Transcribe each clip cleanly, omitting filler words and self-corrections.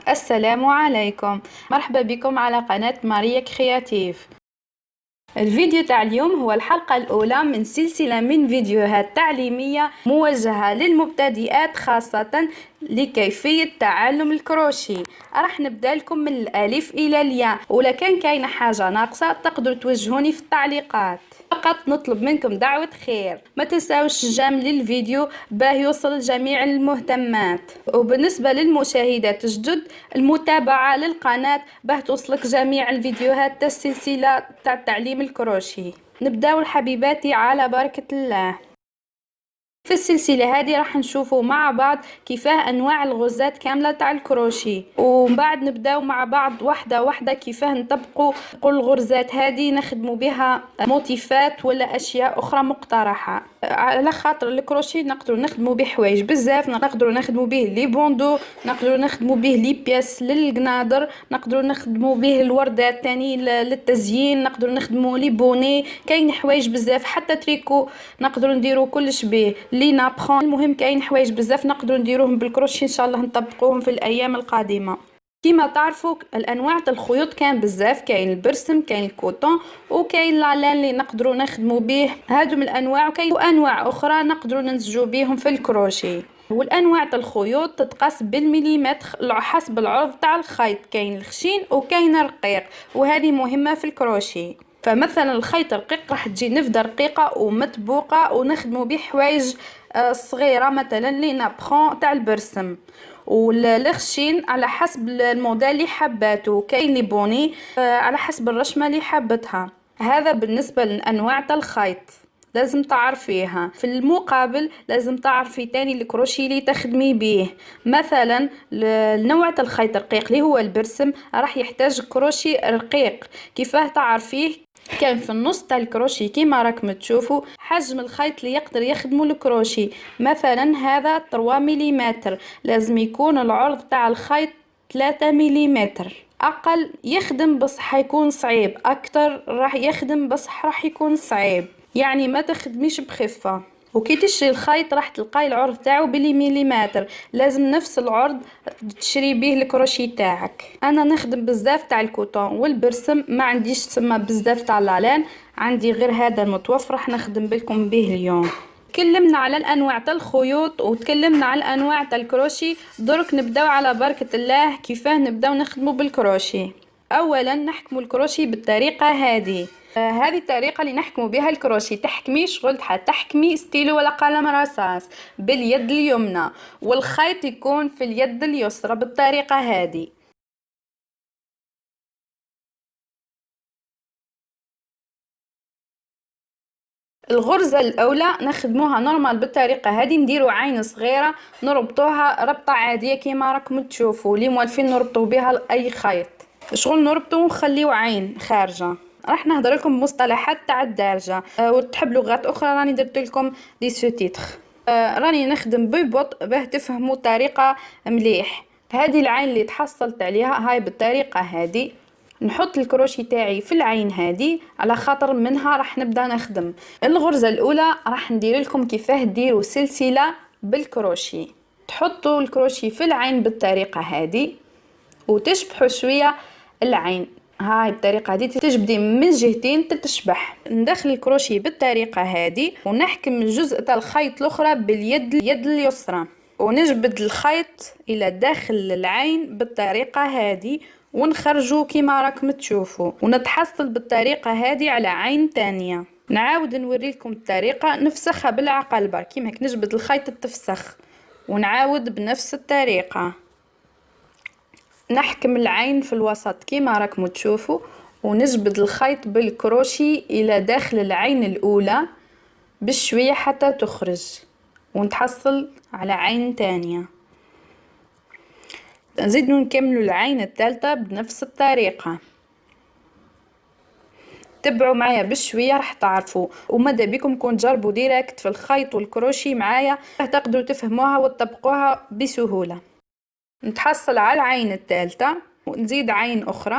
السلام عليكم. مرحبا بكم على قناة ماريا كرياتيف. الفيديو تاع اليوم هو الحلقة الأولى من سلسلة من فيديوهات تعليمية موجهة للمبتدئات خاصة لكيفية تعلم الكروشيه. راح نبدأ لكم من الألف إلى الياء، ولا كان كاينة حاجة ناقصة تقدروا توجهوني في التعليقات. فقط نطلب منكم دعوة خير، ما تنساوش جمل الفيديو باه يوصل لجميع المهتمات، وبالنسبة للمشاهدات الجدد المتابعة للقناة باه توصلك جميع الفيديوهات السلسلة تاع تعليم الكروشيه. نبداو حبيباتي على بركة الله. في السلسلة هذه راح نشوفوا مع بعض كيفاه انواع الغرزات كاملة تاع الكروشيه، ومن بعد نبداو مع بعض واحدة واحدة كيفاه نطبقوا الغرزات هذه نخدموا بها موتيفات ولا اشياء اخرى مقترحة. على خاطر الكروشيه نقدروا نخدموا به حوايج بزاف، نقدروا نخدموا به لي بوندو، نقدروا نخدموا به لي بياس للقنادر، نقدروا نخدموا به الوردات تاني للتزيين، نقدروا نخدموا لي بوني، كاين حوايج بزاف، حتى تريكو نقدروا نديروا كلش به لي نابخون. المهم كاين حوايج بزاف نقدروا نديروهم بالكروشيه، ان شاء الله نطبقوهم في الايام القادمه. كيما تعرفوا الانواع تاع الخيوط كان بزاف، كاين البرسم، كاين الكوطون، وكاين لالان اللي نقدروا نخدموا به. هادو من الانواع، وكاين انواع اخرى نقدروا ننسجوا بهم في الكروشيه. والانواع تاع الخيوط تتقاس بالمليمتر حسب العرض تاع الخيط، كاين الخشين وكاين الرقيق، وهذه مهمه في الكروشيه. فمثلا الخيط رقيق راح تجي نفده رقيقه ومطبوقه ونخدموا به حوايج صغيره، مثلا لي نابخون تاع البرسم. والخشين على حسب الموديل اللي حباته، كاين لي بوني على حسب الرشمه اللي حبتها. هذا بالنسبه لانواع تاع الخيط لازم تعرفيها. في المقابل لازم تعرفي تاني الكروشيه اللي تخدمي بيه. مثلا النوع تاع الخيط الرقيق اللي هو البرسم راح يحتاج كروشيه رقيق. كيفاه تعرفيه؟ كان في النص تاع الكروشيه كيما راكم تشوفوا حجم الخيط اللي يقدر يخدمه الكروشيه. مثلا هذا 3 مليمتر، لازم يكون العرض تاع الخيط 3 مليمتر. اقل يخدم بصح حيكون صعيب، اكتر راح يخدم بصح راح يكون صعيب، يعني ما تخدميش بخفة. وكي تشري الخيط راح تلقاي العرض تاعو بالمليمتر، لازم نفس العرض تشري به الكروشيه تاعك. انا نخدم بزاف تاع الكوطون والبرسم، ما عنديش تسمى بزاف تاع لالان، عندي غير هذا المتوفر راح نخدم بكم به اليوم. تكلمنا على الانواع تاع الخيوط وتكلمنا على الانواع تاع الكروشيه، درك نبداو على بركة الله كيفاه نبداو نخدموا بالكروشيه. اولا نحكموا الكروشيه بالطريقه هذه. هذه الطريقة اللي نحكموا بها الكروشيه. تحكمي شغل تحكمي ستيلو ولا قلم رصاص باليد اليمنى، والخيط يكون في اليد اليسرى بالطريقة هذه. الغرزة الأولى نخدموها نورمال بالطريقة هذه، نديروا عين صغيرة نربطوها ربطة عادية كيما راكم تشوفوا اللي موالفين نربطوا بها أي خيط. شغل نربطوا ونخليو عين خارجة. راح نهضر لكم بمصطلحات تاع الدارجة، وتحب لغات أخرى راني درت لكم دي سوتيتر. راني نخدم ببطء باه تفهموا الطريقة مليح. هذه العين اللي تحصلت عليها هاي بالطريقة هذه، نحط الكروشي تاعي في العين هذه على خاطر منها راح نبدا نخدم. الغرزه الاولى راح ندير لكم كيفاه ديروا سلسله بالكروشي. تحطوا الكروشي في العين بالطريقه هذه وتشبحوا شويه العين. هاي بالطريقه هذه تجبدي من جهتين تتشبح. ندخل الكروشي بالطريقه هذه ونحكم الجزء تاع الخيط الاخرى اليد اليسرى، ونجبد الخيط الى داخل العين بالطريقه هذه ونخرجو كيما راكم تشوفوا، ونتحصل بالطريقه هذه على عين تانية. نعاود نوريلكم الطريقه نفسخها بالعقل كيما هيك، نجبد الخيط التفسخ ونعاود بنفس الطريقه. نحكم العين في الوسط كيما راكم تشوفوا، ونجبد الخيط بالكروشي الى داخل العين الاولى بشويه حتى تخرج، ونتحصل على عين تانية. نزيدو نكملوا العين الثالثة بنفس الطريقة. تبعوا معايا بشويه راح تعرفوا، وماذا بكم كون تجربوا ديريكت في الخيط والكروشي معايا تقدروا تفهموها وتطبقوها بسهوله. نتحصل على العين الثالثه ونزيد عين اخرى.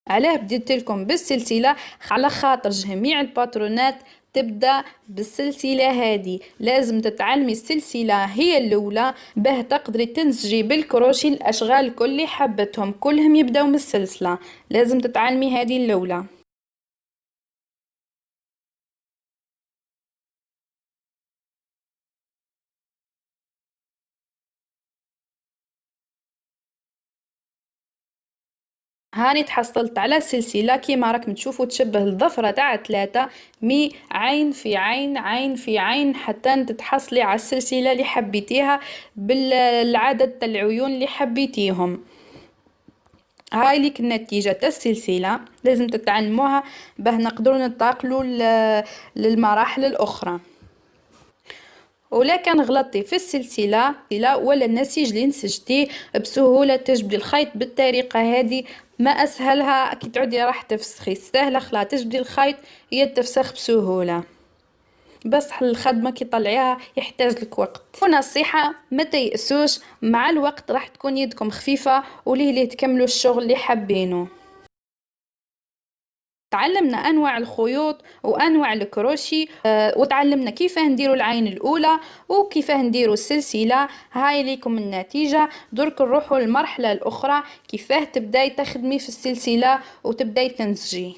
علاه بديت لكم بالسلسله؟ على خاطر جميع الباترونات تبدأ بالسلسلة هذه. لازم تتعلمي السلسلة هي الأولى باه تقدري تنسجي بالكروشي الأشغال الكل اللي حبتهم كلهم يبدأوا من السلسلة. لازم تتعلمي هذه الأولى. هاني تحصلت على سلسلة كيما راكم تشوفوا تشبه الضفرة تاع 3 مي عين في عين عين في عين حتى تتحصلي على السلسلة اللي حبيتيها بالعدد تاع العيون اللي حبيتيهم. هاي ليك النتيجة تاع السلسلة. لازم تتعلموها باه نقدروا ننتقلوا للمراحل الأخرى. ولا كان غلطتي في السلسلة ولا النسيج اللي نسجتيه بسهولة تجبدي الخيط بالطريقة هذه. ما أسهلها كي تعودي راح تفسخي سهلة خلا تجبدي الخيط هي تفسخ بسهولة. بس الخدمة كي طلعيها يحتاج لك وقت. ونصيحة ما تيأسوش مع الوقت راح تكون يدكم خفيفة وليه تكملوا الشغل اللي حابينه. تعلمنا انواع الخيوط وانواع الكروشي وتعلمنا كيف نديروا العين الاولى وكيف نديروا السلسله. هاي ليكم النتيجه. درك نروحوا للمرحله الاخرى كيفاه تبداي تخدمي في السلسله وتبداي تنسجي.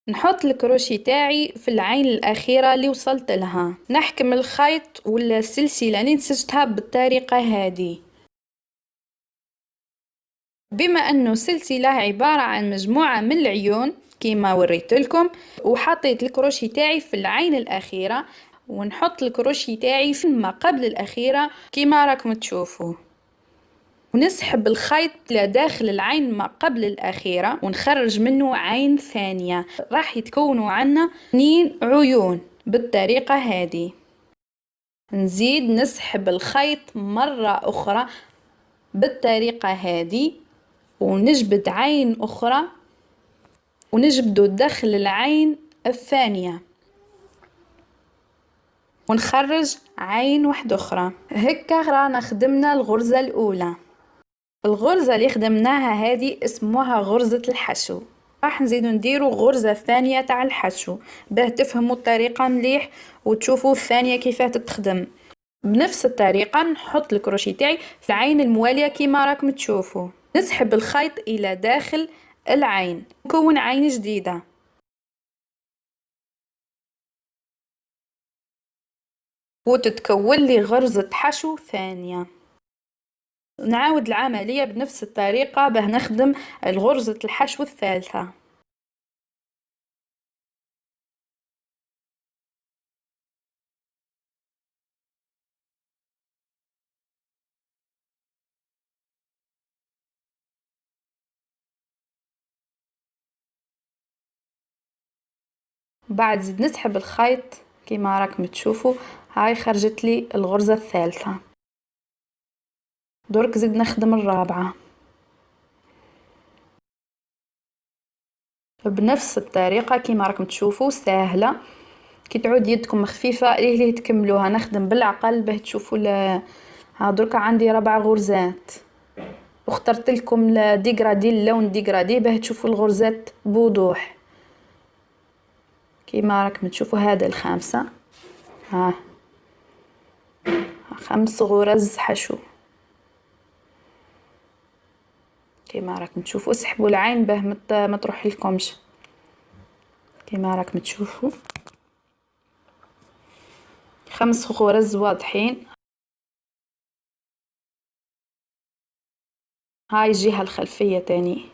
نحط الكروشي تاعي في العين الاخيره اللي وصلت لها. نحكم الخيط والسلسله اللي نسجتها بالطريقه هذه. بما انه سلسله عباره عن مجموعه من العيون كيما وريت لكم وحطيت الكروشي تاعي في العين الاخيره ونحط الكروشي تاعي في ما قبل الاخيره كيما راكم تشوفوا ونسحب الخيط لداخل العين ما قبل الاخيره ونخرج منه عين ثانيه. راح يتكونوا عنا 2 عيون بالطريقه هذه. نزيد نسحب الخيط مره اخرى بالطريقه هذه ونجبد عين اخرى ونجبدو داخل العين الثانية ونخرج عين واحدة أخرى. هكا رانا خدمنا الغرزة الأولى. الغرزة اللي خدمناها هذه اسمها غرزة الحشو. راح نزيدو نديرو غرزة ثانية تاع الحشو باه تفهموا الطريقة مليح وتشوفوا الثانية كيف تتخدم. بنفس الطريقة نحط الكروشي تاعي في العين الموالية كيما راكم تشوفوا. نسحب الخيط إلى داخل العين نكون عين جديدة وتتكون لي غرزة حشو ثانية. نعاود العملية بنفس الطريقة باه نخدم الغرزة الحشو الثالثة. بعد زيد نسحب الخيط كيما راكم تشوفوا. هاي خرجت لي الغرزة الثالثة. درك زيد نخدم الرابعة بنفس الطريقة كيما راكم تشوفوا سهلة. كي تعود يدكم خفيفة ليه تكملوها. نخدم بالعقل باه تشوفوا ها درك عندي 4 غرزات واخترت لكم ديغرادي اللون ديغرادي باه تشوفوا الغرزات بوضوح كيما راكم تشوفوا. هذا الخامسة. ها 5 غرز حشو كيما راكم تشوفوا. اسحبوا العين باه ما تروح لكمش كيما راكم تشوفوا. 5 غرز واضحين. هاي الجهة الخلفية تاني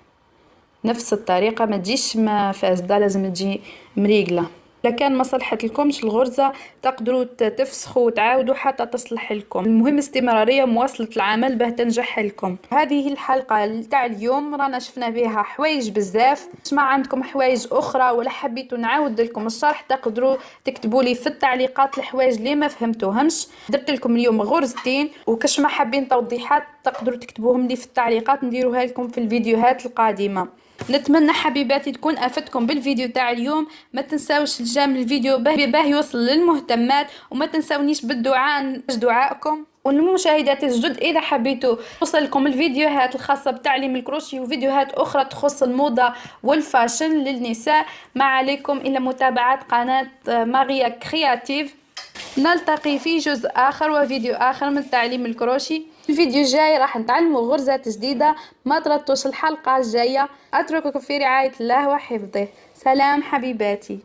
نفس الطريقة ما تجيش ما فاسدة لازم تجي مريقلة. لكان ما صلحت لكمش الغرزة تقدروا تفسخوا وتعاودوا حتى تصلح لكم. المهم استمرارية مواصلة العمل باه تنجح لكم. هذه الحلقة تاع اليوم رانا شفنا بها حوايج بزاف. ما عندكم حوايج اخرى ولا حبيتوا نعاود لكم الشرح تقدروا تكتبوا لي في التعليقات الحوايج اللي ما فهمتوهمش. درت لكم اليوم غرزتين وكش ما حابين توضيحات تقدروا تكتبوهم لي في التعليقات نديروها لكم في الفيديوهات القادمة. نتمنى حبيباتي تكون افدتكم بالفيديو تاع اليوم. ما تنساوش تجامل الفيديو باه يوصل للمهتمات وما تنساونيش بالدعاء دعائكم والمشاهدات الجدد إذا حبيتوا توصلكم الفيديوهات الخاصة بتعليم الكروشي وفيديوهات أخرى تخص الموضة والفاشن للنساء، ما عليكم إلا متابعة قناة ماريا كرياتيف. نلتقي في جزء آخر وفيديو آخر من تعليم الكروشي. الفيديو الجاي راح نتعلموا غرزات جديدة. ما تردتوش الحلقة الجاية. أترككم في رعاية الله وحفظه. سلام حبيباتي.